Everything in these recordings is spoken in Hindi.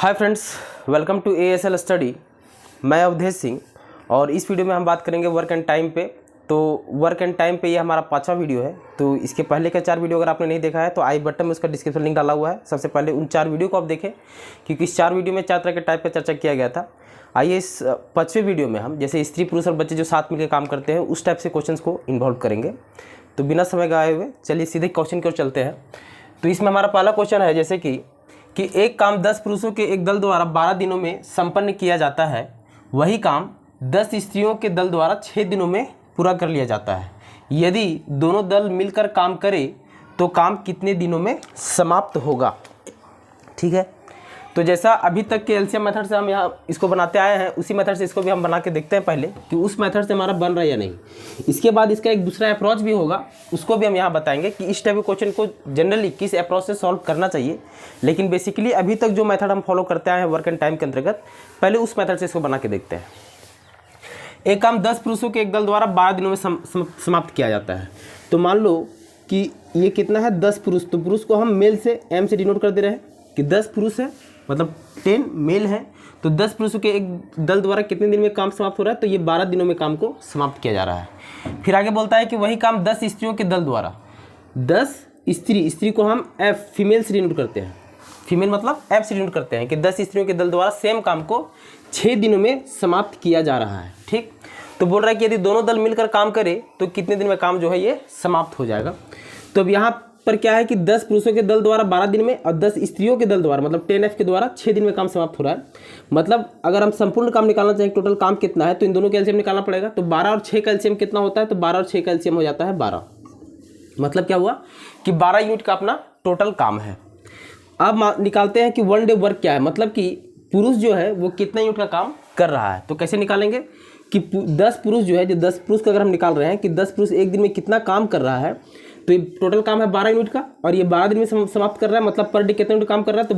Hi friends, welcome to ASL study. मैं अवधेश सिंह और इस वीडियो में हम बात करेंगे वर्क एंड टाइम पे। तो वर्क एंड टाइम पे ये हमारा 5वां वीडियो है। तो इसके पहले के 4 वीडियो अगर आपने नहीं देखा है तो आई बटन में उसका डिस्क्रिप्शन लिंक डाला हुआ है। सबसे पहले उन 4 वीडियो को आप देखें क्योंकि इस 4 वीडियो में 4 तरह के टाइप पर चर्चा किया गया था। आइए इस 5वें वीडियो में हम जैसे स्त्री पुरुष और बच्चे जो साथ मिलकर काम करते हैं उस टाइप से क्वेश्चन को इन्वॉल्व करेंगे। तो बिना समय गवाए हुए चलिए सीधे क्वेश्चन की ओर चलते हैं। तो इसमें हमारा पहला क्वेश्चन है जैसे कि एक काम 10 पुरुषों के एक दल द्वारा 12 दिनों में संपन्न किया जाता है, वही काम 10 स्त्रियों के दल द्वारा 6 दिनों में पूरा कर लिया जाता है। यदि दोनों दल मिलकर काम करें तो काम कितने दिनों में समाप्त होगा। ठीक है, तो जैसा अभी तक के एलसीएम मेथड से हम यहाँ इसको बनाते आए हैं उसी मेथड से इसको भी हम बना के देखते हैं पहले कि उस मेथड से हमारा बन रहा है या नहीं। इसके बाद इसका एक दूसरा अप्रोच भी होगा, उसको भी हम यहाँ बताएंगे कि इस टाइप के क्वेश्चन को जनरली किस अप्रोच से सॉल्व करना चाहिए। लेकिन बेसिकली अभी तक जो मेथड हम फॉलो करते आए हैं वर्क एंड टाइम के अंतर्गत, पहले उस मेथड से इसको बना के देखते हैं। एक काम 10 पुरुषों के एक दल द्वारा 12 दिनों में समाप्त किया जाता है। तो मान लो कि ये कितना है 10 पुरुष, तो पुरुष को हम मेल से एम से डिनोट कर दे रहे हैं कि 10 पुरुष है मतलब 10 मेल है। तो 10 पुरुषों के एक दल द्वारा कितने दिन में काम समाप्त हो रहा है, तो ये 12 दिनों में काम को समाप्त किया जा रहा है। फिर आगे बोलता है कि वही काम 10 स्त्रियों के दल द्वारा, 10 स्त्री को हम एफ फीमेल से डिनोट करते हैं, फीमेल मतलब एफ से डिनोट करते हैं कि 10 स्त्रियों के दल द्वारा सेम काम को 6 दिनों में समाप्त किया जा रहा है। ठीक, तो बोल रहा है कि यदि दोनों दल मिलकर काम करे तो कितने दिन में काम जो है ये समाप्त हो जाएगा। तो अब यहाँ पर क्या है कि 10 पुरुषों के दल द्वारा 12 दिन में और 10 स्त्रियों के दल द्वारा मतलब 10F के द्वारा 6 दिन में काम समाप्त हो रहा है। मतलब अगर हम संपूर्ण काम निकालना चाहें टोटल काम कितना है तो इन दोनों का एलसीएम निकालना पड़ेगा। तो 12 और 6 का एलसीएम कितना होता है, तो 12 और 6 का एलसीएम हो जाता है 12। मतलब क्या हुआ कि 12 यूनिट का अपना टोटल काम है। अब निकालते हैं कि वन डे वर्क क्या है, मतलब कि पुरुष जो है वो कितना यूनिट का काम कर रहा है। तो कैसे निकालेंगे कि 10 पुरुष जो है, जो 10 पुरुष का अगर हम निकाल रहे हैं कि 10 पुरुष एक दिन में कितना काम कर रहा है, तो ये टोटल काम है 12 यूनिट का और ये 12 दिन में समाप्त कर रहा है। मतलब पर डे कितने यूनिट काम कर रहा है, तो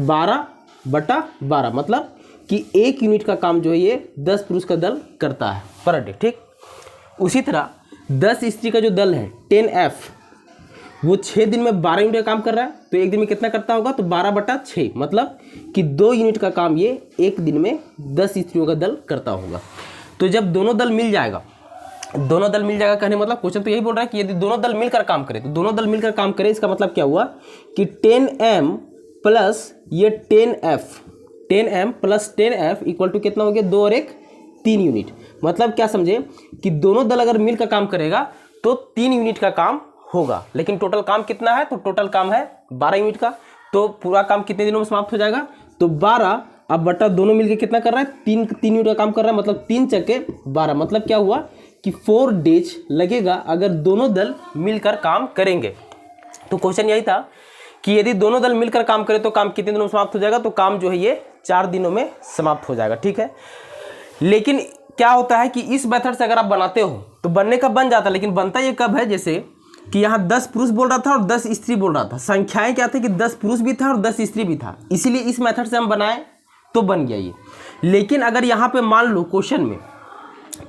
12/12 मतलब कि 1 यूनिट का काम जो है ये 10 पुरुष का दल करता है पर डे। ठीक, उसी तरह 10 स्त्री का जो दल है 10F वो 6 दिन में 12 यूनिट का काम कर रहा है। तो एक दिन में कितना करता होगा, तो 12/6 मतलब कि 2 यूनिट का काम ये एक दिन में 10 स्त्रियों का दल करता होगा। तो जब दोनों दल मिल जाएगा कहने मतलब क्वेश्चन तो यही बोल रहा है कि यदि दोनों दल मिलकर काम करें, तो दोनों दल मिलकर काम करें इसका मतलब क्या हुआ कि 10M प्लस ये 10M plus 10F equal to कितना हो गया, 2 और 1 3 यूनिट। मतलब क्या समझे कि दोनों दल अगर मिलकर काम करेगा तो 3 यूनिट का काम होगा। लेकिन टोटल काम कितना है, तो टोटल काम है 12 यूनिट का। तो पूरा काम कितने दिनों में समाप्त हो जाएगा, तो 12 अब बटा दोनों मिलकर कितना कर रहा है, 3 यूनिट का काम कर रहा है। मतलब 3 चक्के 12 मतलब क्या हुआ कि 4 डेज लगेगा अगर दोनों दल मिलकर काम करेंगे। तो क्वेश्चन यही था कि यदि दोनों दल मिलकर काम करें तो काम कितने दिनों में समाप्त हो जाएगा, तो काम जो है ये 4 दिनों में समाप्त हो जाएगा। ठीक है, लेकिन क्या होता है कि इस मेथड से अगर आप बनाते हो तो बनने का बन जाता है, लेकिन बनता ये कब है, जैसे कि यहाँ 10 पुरुष बोल रहा था और 10 स्त्री बोल रहा था। संख्याएं क्या थी कि 10 पुरुष भी था और 10 स्त्री भी था, इसीलिए इस मेथड से हम बनाए तो बन गया ये। लेकिन अगर यहाँ पे मान लो क्वेश्चन में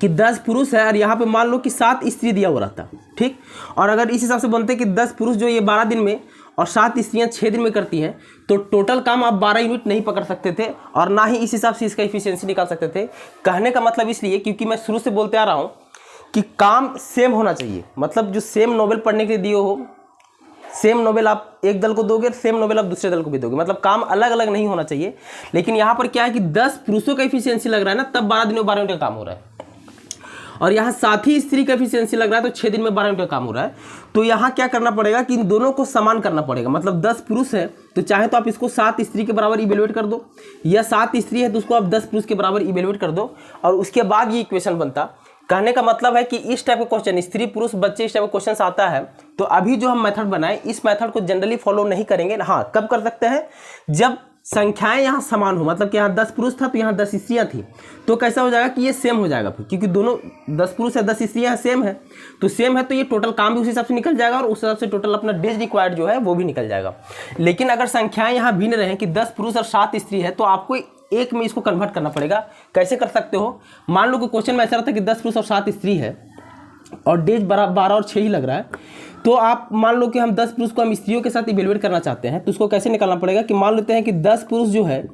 कि 10 पुरुष है और यहाँ पे मान लो कि 7 स्त्री दिया हुआ रहता, ठीक, और अगर इस हिसाब से बनते कि 10 पुरुष जो ये 12 दिन में और 7 स्त्रियाँ 6 दिन में करती हैं, तो टोटल काम आप 12 यूनिट नहीं पकड़ सकते थे और ना ही इस हिसाब से इसका इफिशियंसी निकाल सकते थे। कहने का मतलब इसलिए क्योंकि मैं शुरू से बोलते आ रहा हूँ कि काम सेम होना चाहिए। मतलब जो सेम नोबेल पढ़ने के लिए दिए हो, सेम नोबेल आप एक दल को दोगे, सेम नोबेल आप दूसरे दल को भी दोगे, मतलब काम अलग अलग नहीं होना चाहिए। लेकिन यहाँ पर क्या है कि 10 पुरुषों का इफिशियंसी लग रहा है ना, तब 12 दिनों में 12 यूनिट का काम हो रहा है, और यहाँ 7 ही स्त्री का एफिशिएंसी लग रहा है तो 6 दिन में 12 यूनिट का काम हो रहा है। तो यहाँ क्या करना पड़ेगा कि इन दोनों को समान करना पड़ेगा। मतलब 10 पुरुष है तो चाहे तो आप इसको 7 स्त्री के बराबर इवेल्युएट कर दो, या 7 स्त्री है तो उसको आप 10 पुरुष के बराबर इवेल्युएट कर दो, और उसके बाद ये इक्वेशन बनता। कहने का मतलब है कि इस टाइप का क्वेश्चन स्त्री पुरुष बच्चे इस टाइप का क्वेश्चन आता है तो अभी जो हम मेथड बनाए इस मेथड को जनरली फॉलो नहीं करेंगे। हाँ, कब कर सकते हैं, जब संख्याएं यहाँ समान हो। मतलब कि यहाँ 10 पुरुष था तो यहाँ 10 स्त्रियाँ थी, तो कैसा हो जाएगा कि ये सेम हो जाएगा फिर, क्योंकि दोनों 10 पुरुष है 10 स्त्रियाँ सेम है, तो सेम है तो ये टोटल काम भी उस हिसाब से निकल जाएगा और उस हिसाब से टोटल अपना डेज रिक्वायर्ड जो है वो भी निकल जाएगा। लेकिन अगर संख्याएं यहाँ भिन्न रहे कि 10 पुरुष और 7 स्त्री है तो आपको एक में इसको कन्वर्ट करना पड़ेगा। कैसे कर सकते हो, मान लो कि क्वेश्चन में ऐसा रहता है कि 10 पुरुष और 7 स्त्री है और डेज 12 और 6 ही लग रहा है, तो आप मान लो कि हम 10 पुरुष को हम स्त्रियों के साथ इवेलुएट करना चाहते हैं, तो उसको कैसे निकालना पड़ेगा कि मान लेते हैं कि 10 पुरुष जो है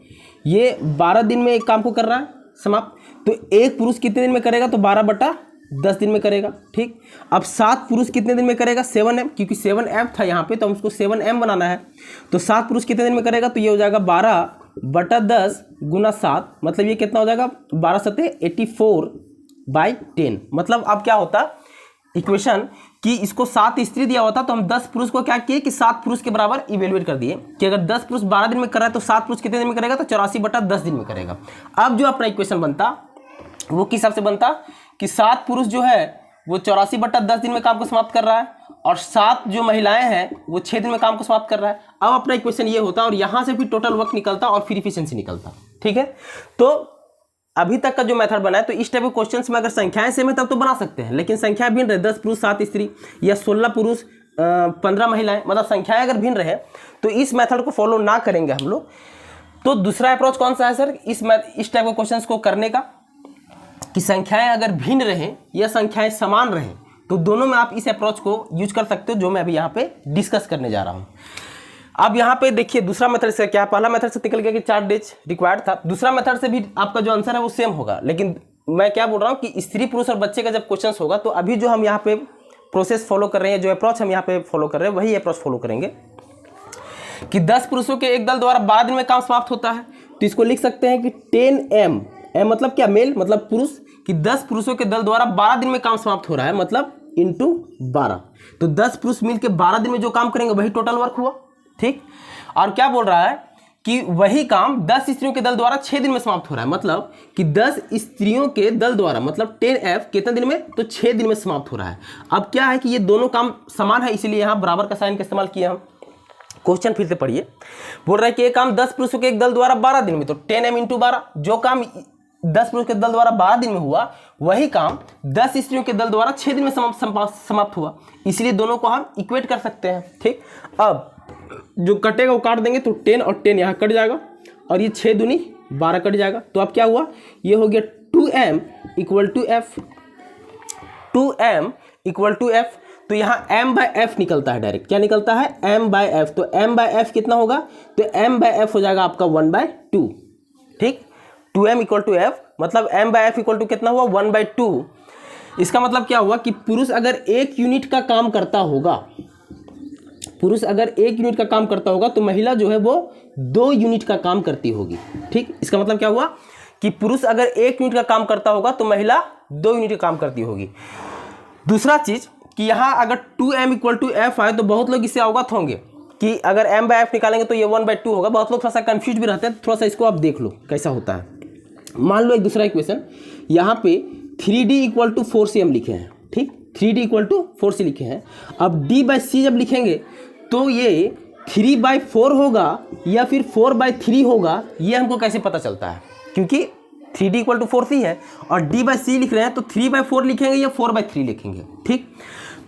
ये 12 दिन में एक काम को कर रहा है समाप्त, तो एक पुरुष कितने दिन में करेगा, तो 12/10 दिन में करेगा। ठीक, अब 7 पुरुष कितने दिन में करेगा, 7m, क्योंकि 7m था यहाँ पे तो हम उसको 7m बनाना है, तो 7 पुरुष कितने दिन में करेगा, तो ये हो जाएगा 12/10 गुना 7, मतलब ये कितना हो जाएगा 12 सते 84/10। मतलब अब क्या होता इक्वेशन कि इसको 7 स्त्री दिया होता तो हम 10 पुरुष को क्या किए कि 7 पुरुष के बराबर इवेलुएट कर दिए कि अगर 10 पुरुष 12 दिन में कर रहा है तो 7 पुरुष कितने दिन में करेगा, तो 84/10 दिन में करेगा। अब जो अपना इक्वेशन बनता वो किस हिसाब से बनता कि 7 पुरुष जो है वो 84/10 दिन में काम को समाप्त कर रहा है और 7 जो महिलाएं हैं वो 6 दिन में काम को समाप्त कर रहा है। अब अपना इक्वेशन ये होता और यहां से भी टोटल वर्क निकलता और फिर इफिशिएंसी निकलता। ठीक है, तो अभी तक का जो मेथड बना है, तो इस टाइप के क्वेश्चंस में अगर संख्याएं सेम है तब तो बना सकते हैं, लेकिन संख्याएं भिन्न रहे, 10 पुरुष 7 स्त्री या 16 पुरुष 15 महिलाएं, मतलब संख्याएं अगर भिन्न रहे तो इस मेथड को फॉलो ना करेंगे हम लोग। तो दूसरा अप्रोच कौन सा है सर इस टाइप के क्वेश्चंस को करने का कि संख्याएं अगर भिन्न रहें या संख्याएं समान रहें, तो दोनों में आप इस अप्रोच को यूज कर सकते हो जो मैं अभी यहाँ पे डिस्कस करने जा रहा हूँ। अब यहाँ पे देखिए दूसरा मेथड से क्या, पहला मेथड से निकल गया कि 4 डेज रिक्वायर्ड था, दूसरा मेथड से भी आपका जो आंसर है वो सेम होगा, लेकिन मैं क्या बोल रहा हूँ कि स्त्री पुरुष और बच्चे का जब क्वेश्चन होगा तो अभी जो हम यहाँ पे प्रोसेस फॉलो कर रहे हैं, जो अप्रोच हम यहाँ पे फॉलो कर रहे हैं वही अप्रोच फॉलो करेंगे कि 10 पुरुषों के एक दल द्वारा 12 दिन में काम समाप्त होता है, तो इसको लिख सकते हैं कि 10m, m मतलब क्या, मेल मतलब पुरुष, कि 10 पुरुषों के दल द्वारा 12 दिन में काम समाप्त हो रहा है, मतलब इंटू 12, तो 10 पुरुष मिलकर 12 दिन में जो काम करेंगे वही टोटल वर्क हुआ। ठीक, और क्या बोल रहा है कि वही काम 10 स्त्रियों के दल द्वारा 6 दिन में समाप्त हो रहा है, मतलब कि 10 स्त्रियों के दल द्वारा मतलब 10f कितने दिन में, तो 6 दिन में समाप्त हो रहा है। अब क्या है कि ये दोनों काम समान है, इसीलिए यहाँ बराबर का साइन का इस्तेमाल किया हम। क्वेश्चन फिर से पढ़िए, बोल रहा है कि एक काम 10 पुरुषों के एक दल द्वारा 12 दिन में, तो 10m × 12, जो काम 10 पुरुष के दल द्वारा 12 दिन में हुआ वही काम 10 स्त्रियों के दल द्वारा 6 दिन में समाप्त हुआ, इसलिए दोनों को हम इक्वेट कर सकते हैं। ठीक, अब जो कटेगा वो काट देंगे, तो 10 और 10 यहाँ कट जाएगा और ये 6 दूनी 12 कट जाएगा, तो अब क्या हुआ, ये हो गया 2m = f, 2m = f, तो यहाँ m/f निकलता है, डायरेक्ट क्या निकलता है m/f, तो m/f कितना होगा, तो m/f हो जाएगा आपका 1/2। ठीक, 2m = f, मतलब m/f = कितना हुआ 1/2। इसका मतलब क्या हुआ कि पुरुष अगर 1 यूनिट का काम करता होगा, पुरुष अगर 1 यूनिट का काम करता होगा तो महिला जो है वो 2 यूनिट का काम करती होगी। ठीक, इसका मतलब क्या हुआ कि पुरुष अगर 1 यूनिट का काम करता होगा तो महिला 2 यूनिट का काम करती होगी। दूसरा चीज कि यहाँ अगर 2m = f आए तो बहुत लोग इससे अवगत होंगे कि अगर m/f निकालेंगे तो ये 1/2 होगा, बहुत लोग थोड़ा सा कंफ्यूज भी रहते हैं, थोड़ा सा इसको आप देख लो कैसा होता है। मान लो एक दूसरा इक्वेशन, यहाँ पे 3d = 4c हम लिखे हैं। ठीक, 3d = 4c लिखे हैं, अब d/c जब लिखेंगे तो ये 3/4 होगा या फिर 4/3 होगा, ये हमको कैसे पता चलता है, क्योंकि 3d = 4c है और d/c लिख रहे हैं, तो 3/4 लिखेंगे या 4/3 लिखेंगे। ठीक,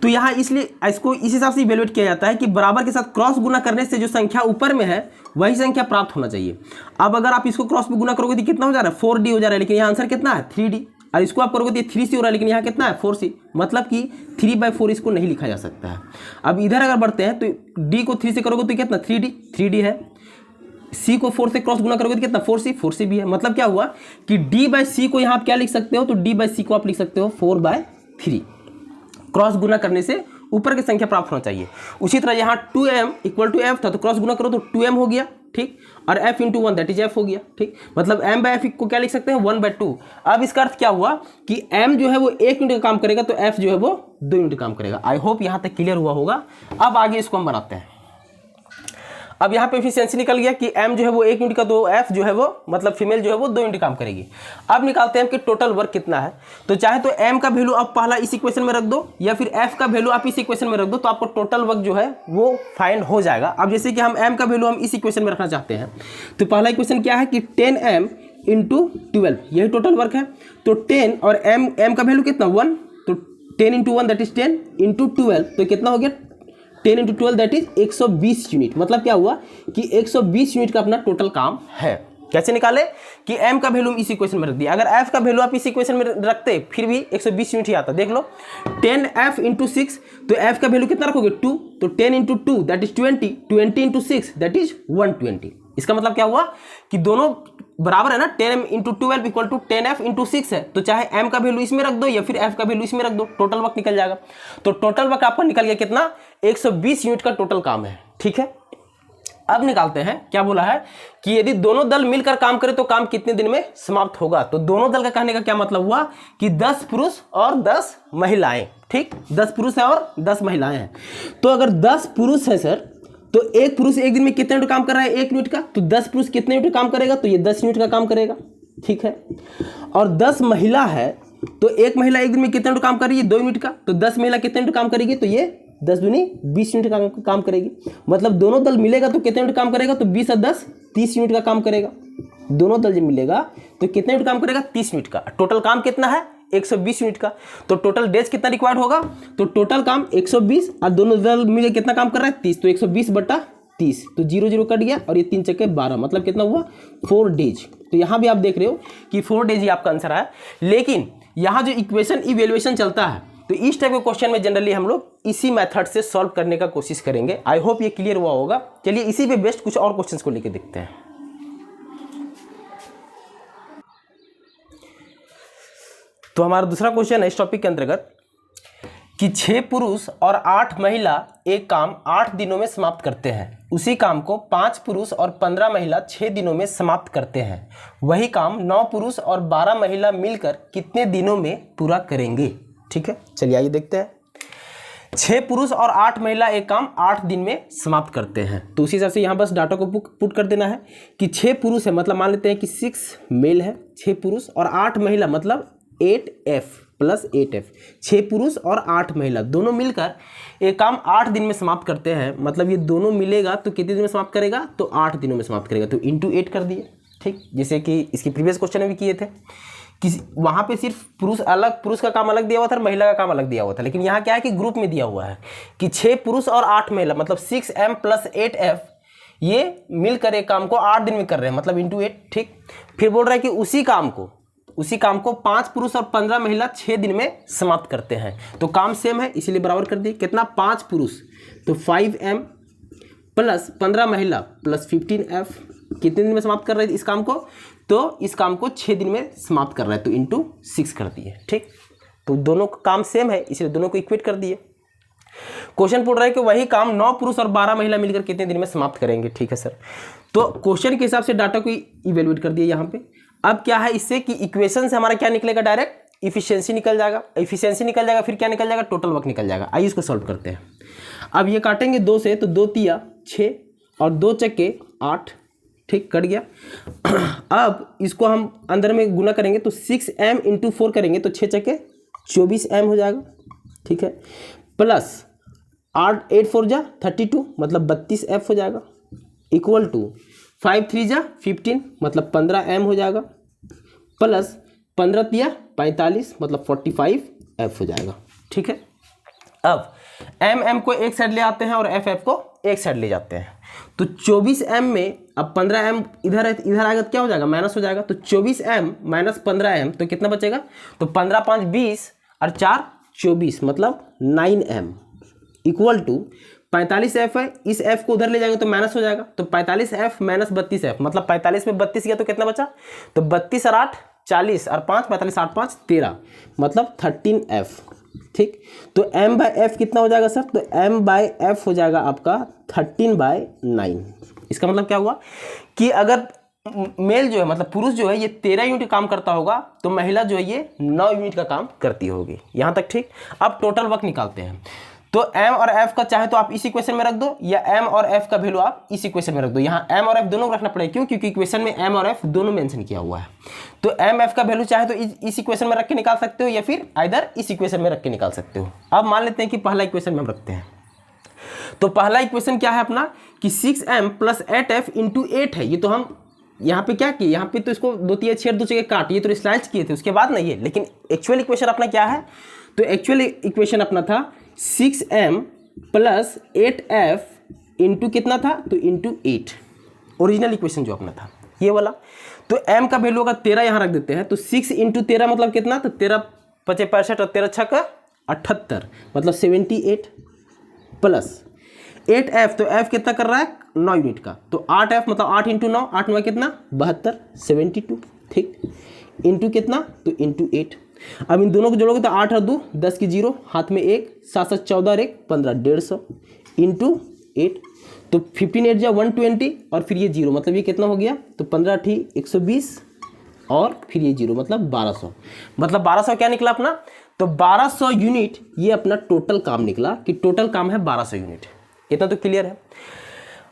तो यहाँ इसलिए इसको इस हिसाब से इवेलुएट किया जाता है कि बराबर के साथ क्रॉस गुना करने से जो संख्या ऊपर में है वही संख्या प्राप्त होना चाहिए। अब अगर आप इसको क्रॉस में गुना करोगे तो कितना हो जा रहा है 4d हो जा रहा है, लेकिन यहाँ आंसर कितना है 3d, और इसको आप करोगे तो 3c हो रहा है, लेकिन यहाँ कितना है 4c, मतलब कि 3/4 इसको नहीं लिखा जा सकता है। अब इधर अगर बढ़ते हैं तो d को 3 से करोगे तो कितना 3d है, c को 4 से क्रॉस गुना करोगे तो कितना 4c भी है, मतलब क्या हुआ कि d/c को यहाँ आप क्या लिख सकते हो, तो d/c को आप लिख सकते हो 4/3, क्रॉस गुना करने से ऊपर की संख्या प्राप्त होना चाहिए। उसी तरह यहाँ 2m = f था, तो क्रॉस गुना करो तो 2m हो गया। ठीक, और f × 1 दैट इज f हो गया। ठीक, मतलब m/f को क्या लिख सकते हैं 1/2। अब इसका अर्थ क्या हुआ कि m जो है वो 1 यूनिट का काम करेगा तो f जो है वो 2 यूनिट काम करेगा। आई होप यहाँ तक क्लियर हुआ होगा। अब आगे इसको हम बनाते हैं। अब यहाँ पे एफिशिएंसी निकल गया कि m जो है वो 1 यूनिट का, तो f जो है वो मतलब फीमेल जो है वो 2 यूनिट काम करेगी। अब निकालते हैं कि टोटल वर्क कितना है, तो चाहे तो m का वैल्यू आप पहला इस इक्वेशन में रख दो या फिर f का वैल्यू आप इस इक्वेशन में रख दो, तो आपको टोटल वर्क जो है वो फाइंड हो जाएगा। अब जैसे कि हम m का वैल्यू हम इस इक्वेशन में रखना चाहते हैं, तो पहला इक्वेशन क्या है कि 10m × 12, यही टोटल वर्क है। तो 10 और m का वैल्यू कितना 1, तो 10 × 1 दैट इज 10 × 12, तो कितना हो गया 10 × 12 दैट इज 120 यूनिट। मतलब क्या हुआ कि 120 यूनिट का अपना टोटल काम है। कैसे निकाले कि m का वैल्यू इस इक्वेशन में रख दिया। अगर f का वैल्यू आप इस इक्वेशन में रखते फिर भी 120 यूनिट ही आता। देख लो 10f इंटू 6, तो f का वैल्यू कितना रखोगे 2, तो 10 into 2 that is 20, 20 into 6 that is 120। इसका मतलब क्या हुआ कि दोनों बराबर है ना, 10m into 12 equal to 10f into 6 है, तो चाहे m का वैल्यू इसमें रख दो या फिर f का वैल्यू इसमें रख दो, टोटल वक्त निकल जाएगा। तो टोटल वक्त आपका निकल गया कितना, 120 यूनिट का टोटल काम है। ठीक है, अब निकालते हैं क्या बोला है कि यदि दोनों दल मिलकर काम करें तो काम कितने दिन में समाप्त होगा। तो दोनों दल का कहने का क्या मतलब हुआ कि 10 पुरुष और 10 महिलाएं। ठीक, 10 पुरुष है और 10 महिलाएं हैं। तो अगर 10 पुरुष है सर, तो एक पुरुष एक दिन में कितने यूनिट काम कर रहा है, 1 यूनिट का, तो 10 पुरुष कितने यूनिट काम करेगा, तो ये 10 यूनिट का काम करेगा। ठीक है, और 10 महिला है, तो एक महिला एक दिन में कितने यूनिट काम कर रही है, 2 यूनिट का, तो 10 महिला कितने यूनिट काम करेगी, तो ये 10 दूनी 20 यूनिट का काम करेगी। मतलब दोनों दल मिलेगा तो कितने यूनिट काम करेगा, तो 20 और 10 30 यूनिट का काम करेगा। दोनों दल जब मिलेगा तो कितने यूनिट काम करेगा, 30 यूनिट का। टोटल काम कितना है, 120 यूनिट का। तो टोटल डेज कितना रिक्वायर्ड होगा, तो टोटल काम 120 और दोनों दल मिले कितना काम कर रहा है, 30, तो 120 बटा 30, तो 0 0 कट गया और ये 3 चक्के 12, मतलब कितना हुआ 4 डेज। तो यहाँ भी आप देख रहे हो कि 4 डेज ही आपका आंसर है। लेकिन यहाँ जो इक्वेशन इवेल्युएशन चलता है, तो इस टाइप के क्वेश्चन में जनरली हम लोग इसी मेथड से सॉल्व करने का कोशिश करेंगे। आई होप ये क्लियर हुआ होगा। चलिए इसी पे बेस्ट कुछ और क्वेश्चंस को लेके देखते हैं। तो हमारा दूसरा क्वेश्चन है इस टॉपिक के अंतर्गत कि 6 पुरुष और 8 महिला एक काम 8 दिनों में समाप्त करते हैं। उसी काम को 5 पुरुष और 15 महिला 6 दिनों में समाप्त करते हैं। वही काम 9 पुरुष और 12 महिला मिलकर कितने दिनों में पूरा करेंगे। ठीक है, चलिए आइए देखते हैं। 6 पुरुष और 8 महिला एक काम 8 दिन में समाप्त करते हैं। तो उसी हिसाब से यहाँ बस डाटा को पुट कर देना है कि 6 पुरुष है, मतलब मान लेते हैं कि 6 मेल है, 6 पुरुष और 8 महिला, मतलब 8f प्लस 8f, 6 पुरुष और 8 महिला दोनों मिलकर एक काम 8 दिन में समाप्त करते हैं। मतलब ये दोनों मिलेगा तो कितने दिन में समाप्त करेगा, तो 8 दिनों में समाप्त करेगा। तो इंटू 8 कर दिए। ठीक, जैसे कि इसकी प्रीवियस क्वेश्चन में भी किए थे कि वहाँ पे सिर्फ पुरुष का काम अलग दिया हुआ था और महिला का काम अलग दिया हुआ था। लेकिन यहाँ क्या है कि ग्रुप में दिया हुआ है कि 6 पुरुष और 8 महिला, मतलब 6m प्लस 8f, ये मिलकर एक काम को 8 दिन में कर रहे हैं, मतलब इंटू 8। ठीक, फिर बोल रहा है कि उसी काम को 5 पुरुष और 15 महिला 6 दिन में समाप्त करते हैं। तो काम सेम है इसीलिए बराबर कर दिए। कितना, 5 पुरुष तो 5m प्लस 15 महिला प्लस 15f, कितने दिन में समाप्त कर रहे हैं इस काम को, तो इस काम को 6 दिन में समाप्त कर रहा है, तो इंटू 6 कर दिए। ठीक, तो दोनों का काम सेम है इसलिए दोनों को इक्वेट कर दिए। क्वेश्चन पूछ रहा है कि वही काम 9 पुरुष और 12 महिला मिलकर कितने दिन में समाप्त करेंगे। ठीक है सर, तो क्वेश्चन के हिसाब से डाटा को इवेल्युएट कर दिया यहाँ पे। अब क्या है इससे कि इक्वेशन से हमारा क्या निकलेगा, डायरेक्ट इफिशियंसी निकल जाएगा। इफिशियंसी निकल जाएगा, फिर क्या निकल जाएगा, टोटल वर्क निकल जाएगा। आइए इसको सॉल्व करते हैं। अब ये काटेंगे 2 से, तो 2 तिया 6 और 2 चक्के 8। ठीक, कट गया। अब इसको हम अंदर में गुना करेंगे तो 6m इंटू 4 करेंगे तो 6 चक्के 24m हो जाएगा। ठीक है, प्लस 8 4 जा 32, मतलब 32f हो जाएगा, इक्वल टू 5 3 जा 15, मतलब 15m हो जाएगा, प्लस 15 तिया 45, मतलब 45f हो जाएगा। ठीक है, अब m को एक साइड ले आते हैं और f को एक साइड ले जाते हैं। तो 24m में अब 15m इधर आएगा तो क्या हो जाएगा, माइनस हो जाएगा। तो 24m माइनस 15m, तो कितना बचेगा, तो 15 5 20 और 4 24, मतलब 9m, इक्वल टू 45f है। इस f को उधर ले जाएंगे तो माइनस हो जाएगा, तो 45f माइनस 32f, मतलब 45 में 32 गया तो कितना बचा, तो 32 और 8 40 और 5 45 8 5 13, मतलब 13f। ठीक, तो m बाय f कितना हो जाएगा सर, तो m बाय f हो जाएगा आपका 13/9। इसका मतलब क्या हुआ कि अगर मेल जो है, मतलब पुरुष जो है, ये 13 यूनिट काम करता होगा तो महिला जो है ये 9 यूनिट का काम करती होगी। यहाँ तक ठीक। अब टोटल वर्क निकालते हैं। तो m और f का चाहे तो आप इस इक्वेशन में रख दो या m और f का वैल्यू आप इस इक्वेशन में रख दो। यहाँ m और f दोनों रखना पड़ेगा, क्यों, क्योंकि इक्वेशन में m और f दोनों मेंशन किया हुआ है। तो m f का वैल्यू चाहे तो इस इक्वेशन में रख के निकाल सकते हो या फिर आइदर इस इक्वेशन में रख के निकाल सकते हो। अब मान लेते हैं कि पहला इक्वेशन में हम रखते हैं। तो पहला इक्वेशन क्या है अपना कि 6m प्लस 8f इंटू 8 है। ये तो हम यहाँ पे क्या किए, यहाँ पे तो इसको 2 3 छेद 2 जगह काट, ये तो स्लाइस किए थे उसके बाद नहीं है। लेकिन एक्चुअल इक्वेशन अपना क्या है, तो एक्चुअल इक्वेशन अपना था 6m प्लस 8f इंटू कितना था, तो इंटू 8, ओरिजिनल इक्वेशन जो अपना था। ये वाला। तो m का वैल्यू अगर 13 यहाँ रख देते हैं तो 6 × 13 मतलब कितना, तो 13 × 5 = 65 और 13 × 6 = 78 मतलब 78 प्लस 8f, तो f कितना कर रहा है 9 यूनिट का, तो 8f मतलब 8 × 9, 8 9 कितना 72 72, ठीक, इंटू कितना तो इंटू 8। अब इन दोनों को जोड़ोगे तो 8 और 2 10 की 0, हाथ में 1, 7 7 14 और 1 15, 150 इंटू 8, तो 15 8 जा 120 और फिर ये 0 मतलब ये कितना हो गया, तो 15 ठी 120 और फिर ये 0 मतलब 1200, मतलब 1200 क्या निकला अपना, तो 1200 यूनिट ये अपना टोटल काम निकला, कि टोटल काम है 1200 यूनिट। इतना तो क्लियर है।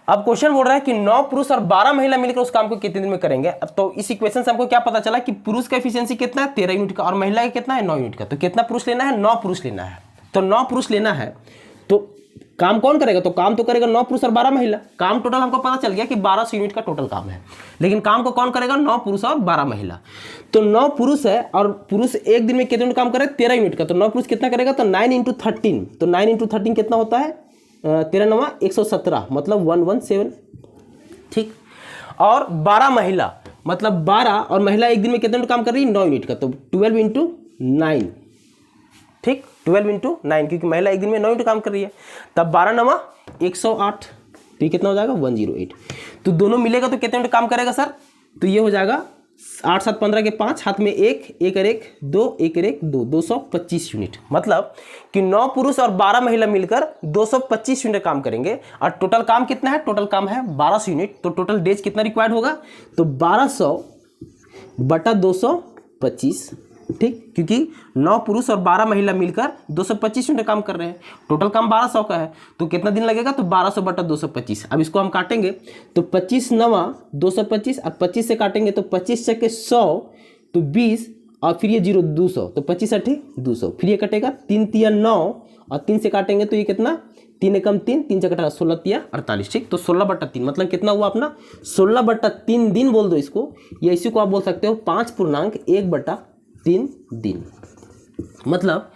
अब क्वेश्चन बोल रहा है कि 9 पुरुष और 12 महिला मिलकर उस काम को कितने दिन में करेंगे। अब तो इस इक्वेशन से हमको क्या पता चला कि पुरुष का एफिशिएंसी कितना है 13 यूनिट का और महिला का कितना है 9 यूनिट का। तो कितना पुरुष लेना है 9 पुरुष लेना है। तो 9 पुरुष लेना है तो काम कौन करेगा, तो काम तो करेगा 9 पुरुष और 12 महिला। काम टोटल हमको पता चल गया कि 1200 यूनिट का टोटल काम है, लेकिन काम को कौन करेगा 9 पुरुष और 12 महिला। तो 9 पुरुष है और पुरुष एक दिन में कितने यूनिट काम करे 13 यूनिट का, तो 9 पुरुष कितना करेगा, तो 9 × 13, तो 9 × 13 कितना होता है 13 9 117 मतलब 117, ठीक। और 12 महिला मतलब 12 और महिला एक दिन में कितने यूनिट काम कर रही है 9 यूनिट का, तो 12 × 9, ठीक, 12 × 9 क्योंकि महिला एक दिन में 9 यूनिट काम कर रही है। तब 12 9 108, तो ये कितना हो जाएगा 108। तो दोनों मिलेगा तो कितने यूनिट काम करेगा सर, तो ये हो जाएगा 8 7 15 के 5, हाथ में 1 1 और 1 2 1 और 1 2 225 यूनिट। मतलब कि 9 पुरुष और 12 महिला मिलकर 225 यूनिट काम करेंगे और टोटल काम कितना है, टोटल काम है 1200 यूनिट। तो टोटल डेज कितना रिक्वायर्ड होगा, तो 1200 बटा 225, ठीक, क्योंकि 9 पुरुष और 12 महिला मिलकर 225 यूनिट काम कर रहे हैं, टोटल काम 1200 का है। तो कितना दिन लगेगा, तो 1200 बटा 225। अब इसको हम काटेंगे तो 25 9 225 और 25 से काटेंगे तो 25 से 100 तो 20 और फिर ये 0 200, तो 25 8 200, फिर ये कटेगा 3 3 9 और 3 से काटेंगे तो ये कितना 3 एकम 3 3 से कटा 16 3 48, ठीक। तो 16 बटा 3 मतलब कितना हुआ अपना 16 बटा 3 दिन बोल दो इसको, या इसी को आप बोल सकते हो 5.1 बटा 3 दिन। मतलब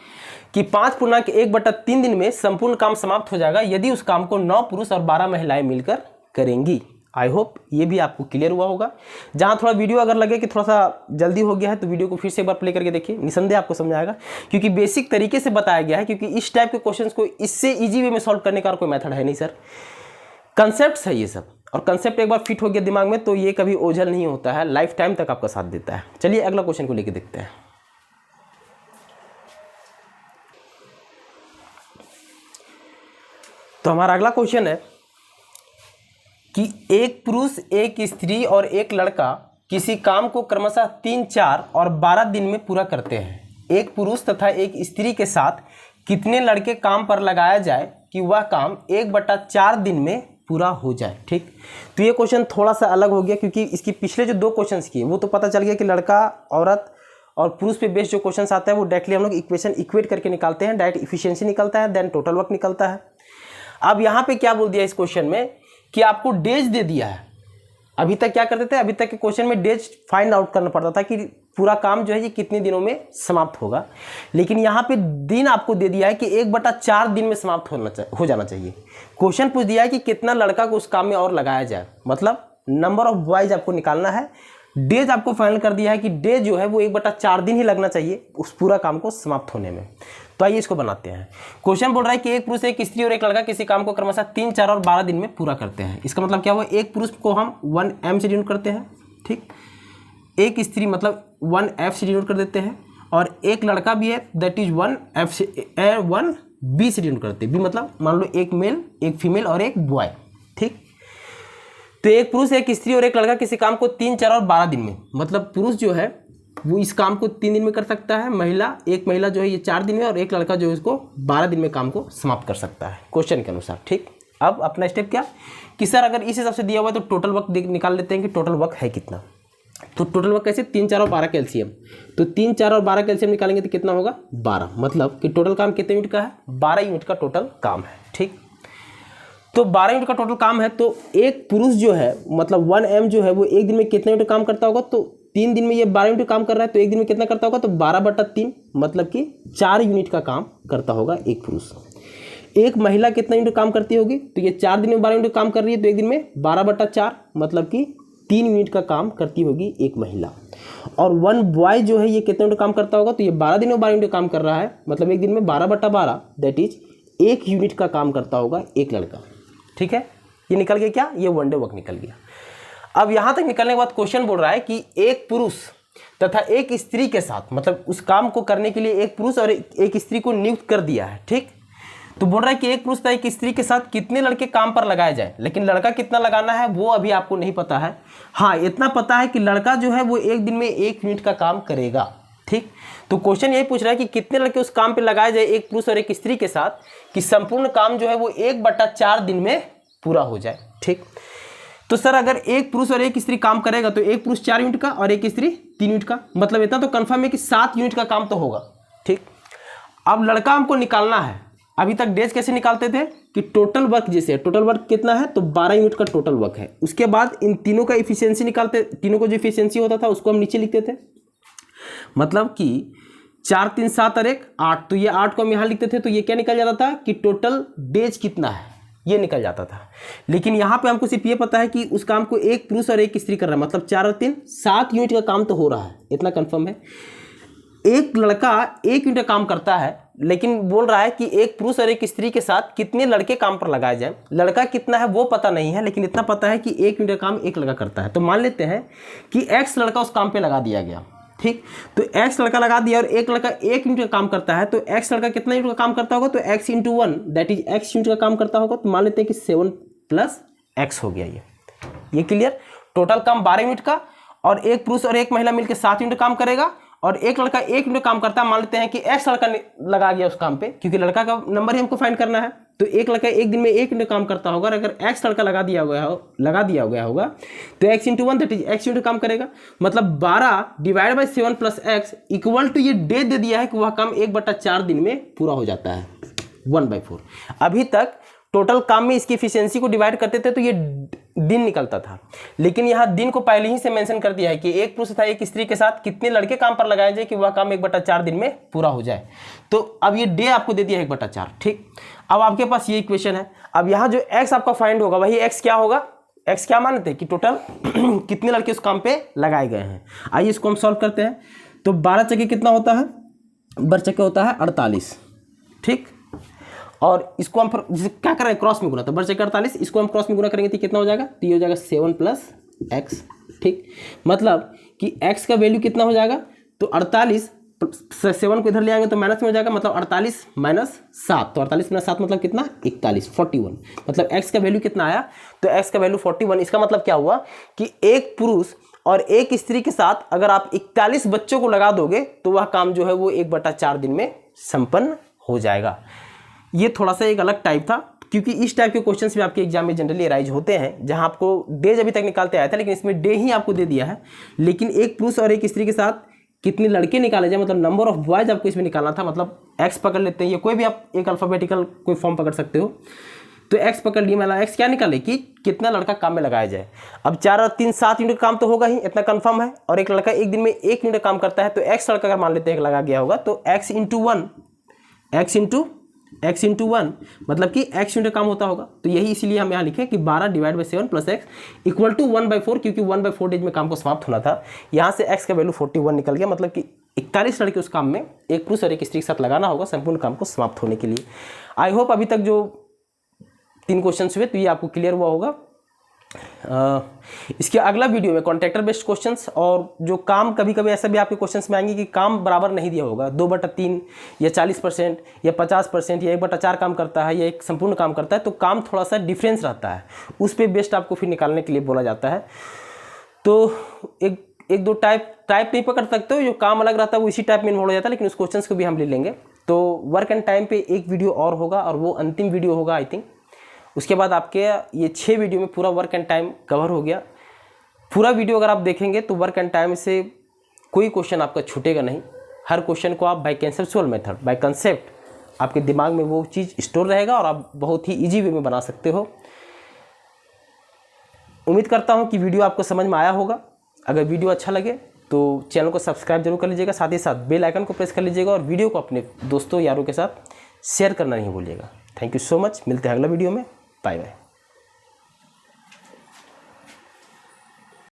कि 5.1 बटा 3 दिन में संपूर्ण काम समाप्त हो जाएगा यदि उस काम को 9 पुरुष और 12 महिलाएं मिलकर करेंगी। आई होप ये भी आपको क्लियर हुआ होगा। जहां थोड़ा वीडियो अगर लगे कि थोड़ा सा जल्दी हो गया है तो वीडियो को फिर से एक बार प्ले करके देखिए, निसंदेह आपको समझ आएगा, क्योंकि बेसिक तरीके से बताया गया है। क्योंकि इस टाइप के क्वेश्चंस को इससे इजी वे में सॉल्व करने का कोई मेथड है नहीं सर, कंसेप्ट है ये सब, और कंसेप्ट एक बार फिट हो गया दिमाग में तो ये कभी ओझल नहीं होता है, लाइफ टाइम तक आपका साथ देता है। चलिए अगला क्वेश्चन को लेके देखते हैं। तो हमारा अगला क्वेश्चन है कि एक पुरुष एक स्त्री और एक लड़का किसी काम को क्रमशः 3 4 और 12 दिन में पूरा करते हैं। एक पुरुष तथा एक स्त्री के साथ कितने लड़के काम पर लगाया जाए कि वह काम 1/4 दिन में पूरा हो जाए, ठीक। तो ये क्वेश्चन थोड़ा सा अलग हो गया क्योंकि इसकी पिछले जो 2 क्वेश्चंस किए वो तो पता चल गया कि लड़का औरत और पुरुष पे बेस्ड जो क्वेश्चंस आता है वो डायरेक्टली हम लोग इक्वेशन इक्वेट करके निकालते हैं, डायरेक्ट इफिशिएंसी निकलता है, देन टोटल वर्क निकलता है। अब यहाँ पे क्या बोल दिया इस क्वेश्चन में कि आपको डेज दे दिया है। अभी तक क्या करते थे, अभी तक के क्वेश्चन में डेज फाइंड आउट करना पड़ता था कि पूरा काम जो है ये कितने दिनों में समाप्त होगा, लेकिन यहाँ पे दिन आपको दे दिया है कि 1/4 दिन में समाप्त हो जाना चाहिए। क्वेश्चन पूछ दिया है कि कितना लड़का को उस काम में और लगाया जाए, मतलब नंबर ऑफ बॉयज आपको निकालना है। डेज आपको फाइनल कर दिया है कि डेज जो है वो 1/4 दिन ही लगना चाहिए उस पूरा काम को समाप्त होने में। तो आइए इसको बनाते हैं। क्वेश्चन बोल रहा है कि एक पुरुष एक स्त्री और एक लड़का किसी काम को क्रमशः 3 4 और 12 दिन में पूरा करते हैं। इसका मतलब क्या हुआ, एक पुरुष को हम 1m से डिनोट करते हैं, ठीक, एक स्त्री मतलब 1f से डिनोट कर देते हैं, और एक लड़का भी है दैट इज 1f से 1b से डिनोट करते हैं। बी मतलब मान लो एक मेल एक फीमेल और एक बॉय, ठीक। तो एक पुरुष एक स्त्री और एक लड़का किसी काम को 3 4 और 12 दिन में, मतलब पुरुष जो है वो इस काम को 3 दिन में कर सकता है, एक महिला जो है ये 4 दिन में, और एक लड़का जो है इसको 12 दिन में काम को समाप्त कर सकता है क्वेश्चन के अनुसार, ठीक। अब अपना स्टेप क्या कि सर अगर इस हिसाब से दिया हुआ है तो टोटल वर्क निकाल लेते हैं कि टोटल वर्क है कितना। तो टोटल वर्क कैसे, 3 4 और 12 कैल्शियम, तो 3 4 और 12 कैल्शियम निकालेंगे तो कितना होगा 12, मतलब कि टोटल काम कितने यूनिट का है 12 यूनिट का टोटल काम है, ठीक। तो 12 यूनिट का टोटल काम है। तो एक पुरुष जो है मतलब 1m जो है वो एक दिन में कितने यूनिट काम करता होगा, तो 3 दिन में ये 12 यूनिट काम कर रहा है, तो एक दिन में कितना करता होगा, तो 12/3 मतलब कि 4 यूनिट का काम करता होगा एक पुरुष। एक महिला कितना यूनिट काम करती होगी, तो ये 4 दिन में 12 यूनिट काम कर रही है, तो एक दिन में 12/4 मतलब कि 3 यूनिट का काम करती होगी एक महिला। और 1 बॉय जो है ये कितने यूनिट काम करता होगा, तो ये 12 दिन में 12 यूनिट काम कर रहा है, मतलब एक दिन में 12/12 दैट इज 1 यूनिट का काम करता होगा एक लड़का। ठीक है, ये निकल गया क्या, ये वन डे वर्क निकल गया। अब यहाँ तक निकलने के बाद क्वेश्चन बोल रहा है कि एक पुरुष तथा एक स्त्री के साथ, मतलब उस काम को करने के लिए एक पुरुष और एक स्त्री को नियुक्त कर दिया है। ठीक, तो बोल रहा है कि एक पुरुष तथा एक स्त्री के साथ कितने लड़के काम पर लगाए जाए, लेकिन लड़का कितना लगाना है वो अभी आपको नहीं पता है। हाँ, इतना पता है कि लड़का जो है वो एक दिन में 1 यूनिट का काम करेगा। ठीक, तो क्वेश्चन यही पूछ रहा है कि कितने लड़के उस काम पे लगाए जाए एक पुरुष और एक स्त्री के साथ, कि संपूर्ण काम जो है वो 1/4 दिन में पूरा हो जाए। ठीक, तो सर अगर एक पुरुष और एक स्त्री काम करेगा तो एक पुरुष 4 यूनिट का और एक स्त्री 3 यूनिट का, मतलब इतना तो कंफर्म है कि 7 यूनिट का काम तो होगा। ठीक, अब लड़का हमको निकालना है। अभी तक डेज कैसे निकालते थे कि टोटल वर्क, जैसे टोटल वर्क कितना है तो 12 यूनिट का टोटल वर्क है। उसके बाद इन तीनों का इफिशियंसी निकालते, तीनों को जो इफिशियंसी होता था उसको हम नीचे लिखते थे, मतलब कि 4 3 7 और 1 8, तो ये 8 को हम यहाँ लिखते थे, तो ये क्या निकल जाता था कि टोटल डेज कितना है ये निकल जाता था। लेकिन यहाँ पे हमको सिर्फ ये पता है कि उस काम को एक पुरुष और एक स्त्री कर रहा है, मतलब 4 और 3 7 यूनिट का काम तो हो रहा है, इतना कंफर्म है। एक लड़का 1 यूनिट का काम करता है, लेकिन बोल रहा है कि एक पुरुष और एक स्त्री के साथ कितने लड़के काम पर लगाए जाए। लड़का कितना है वो पता नहीं है, लेकिन इतना पता है कि 1 यूनिट का काम एक लड़का करता है। तो मान लेते हैं कि X लड़का उस काम पे लगा दिया गया। ठीक, तो X लड़का लगा दिया और एक लड़का 1 यूनिट का काम करता है, तो X लड़का कितना यूनिट का काम करता होगा, तो X × 1 that is X unit का काम करता होगा। तो मान लेते हैं कि 7 + X हो गया। ये क्लियर। टोटल काम 12 यूनिट का, और एक पुरुष और एक महिला मिलकर 7 यूनिट काम करेगा, और एक लड़का 1 यूनिट काम करता है। मान लेते हैं कि X लड़का लगा गया उस काम पे, क्योंकि लड़का का नंबर ही हमको फाइंड करना है। तो एक लड़का एक दिन में 1 यूनिट काम करता होगा, और अगर X लड़का लगा दिया गया होगा तो X × 1 that is X unit काम करेगा। मतलब 12 / 7 + X इक्वल टू ये डे दे दिया है कि वह काम 1/4 दिन में पूरा हो जाता है, 1/4। अभी तक टोटल काम में इसकी एफिशिएंसी को डिवाइड करते थे तो ये दिन निकलता था, लेकिन यहाँ दिन को पहले ही से मेंशन कर दिया है कि एक पुरुष तथा एक स्त्री के साथ कितने लड़के काम पर लगाए जाए कि वह काम 1/4 दिन में पूरा हो जाए। तो अब ये डे आपको दे दिया है 1/4। ठीक, अब आपके पास ये इक्वेशन है। अब यहाँ जो x आपका फाइंड होगा वही x क्या होगा, x क्या मानते हैं कि टोटल कितने लड़के उस काम पे लगाए गए हैं। आइए इसको हम सॉल्व करते हैं। तो 12 चक्के कितना होता है, 12 चक्के होता है 48। ठीक, और इसको हम क्या करें, क्रॉस में गुना, तो 12 चक्के 48, इसको हम क्रॉस में गुना करेंगे तो कितना हो जाएगा, तो ये हो जाएगा 7 + X। ठीक, मतलब कि x का वैल्यू कितना हो जाएगा, तो 48 7 को इधर ले आएंगे तो माइनस में हो जाएगा, मतलब 48 - 7, तो 48 - 7 मतलब कितना, 41 41। मतलब x का वैल्यू कितना आया, तो x का वैल्यू 41। इसका मतलब क्या हुआ कि एक पुरुष और एक स्त्री के साथ अगर आप 41 बच्चों को लगा दोगे तो वह काम जो है वो 1/4 दिन में संपन्न हो जाएगा। ये थोड़ा सा एक अलग टाइप था, क्योंकि इस टाइप के क्वेश्चंस भी आपके एग्जाम में जनरली अराइज होते हैं, जहां आपको डेज अभी तक निकालते आया था, लेकिन इसमें डे ही आपको दे दिया है। लेकिन एक पुरुष और एक स्त्री के साथ कितने लड़के निकाले जाए, मतलब नंबर ऑफ बॉयज आपको इसमें निकालना था। मतलब x पकड़ लेते हैं, या कोई भी आप एक अल्फाबेटिकल कोई फॉर्म पकड़ सकते हो। तो x पकड़ लिए, मतलब x क्या निकाले कि कितना लड़का काम में लगाया जाए। अब 4 और 3 7 यूनिट काम तो होगा ही, इतना कंफर्म है। और एक लड़का एक दिन में 1 यूनिट काम करता है, तो x लड़का अगर मान लेते हैं लगा गया होगा तो x × 1 मतलब कि x यूनिट काम होता होगा। तो यही इसीलिए हम यहाँ लिखे कि 12 / 7 + X इक्वल टू 1/4, क्योंकि 1/4 डेज में काम को समाप्त होना था। यहाँ से x का वैल्यू 41 निकल गया, मतलब कि 41 लड़के उस काम में एक पुरुष और एक स्त्री के साथ लगाना होगा संपूर्ण काम को समाप्त होने के लिए। आई होप अभी तक जो 3 क्वेश्चन हुए तो ये आपको क्लियर हुआ होगा। इसके अगला वीडियो में कॉन्ट्रैक्टर बेस्ड क्वेश्चंस, और जो काम कभी कभी ऐसा भी आपके क्वेश्चंस में आएंगे कि काम बराबर नहीं दिया होगा, 2/3 या 40% या 50% या 1/4 काम करता है या एक संपूर्ण काम करता है, तो काम थोड़ा सा डिफरेंस रहता है, उस पर बेस्ट आपको फिर निकालने के लिए बोला जाता है। तो एक दो टाइप नहीं पकड़ सकते हो, जो काम अलग रहता है वो इसी टाइप में इन्वॉल्व हो जाता है, लेकिन उस क्वेश्चंस को भी हम ले लेंगे। तो वर्क एंड टाइम पे एक वीडियो और होगा, और वो अंतिम वीडियो होगा आई थिंक। उसके बाद आपके ये 6 वीडियो में पूरा वर्क एंड टाइम कवर हो गया। पूरा वीडियो अगर आप देखेंगे तो वर्क एंड टाइम से कोई क्वेश्चन आपका छूटेगा नहीं। हर क्वेश्चन को आप by conceptual method, by concept आपके दिमाग में वो चीज़ स्टोर रहेगा और आप बहुत ही ईजी वे में बना सकते हो। उम्मीद करता हूँ कि वीडियो आपको समझ में आया होगा। अगर वीडियो अच्छा लगे तो चैनल को सब्सक्राइब जरूर कर लीजिएगा, साथ ही साथ बेल आइकन को प्रेस कर लीजिएगा, और वीडियो को अपने दोस्तों यारों के साथ शेयर करना नहीं भूलिएगा। Thank you so much. मिलते हैं अगला वीडियो में। Bye bye.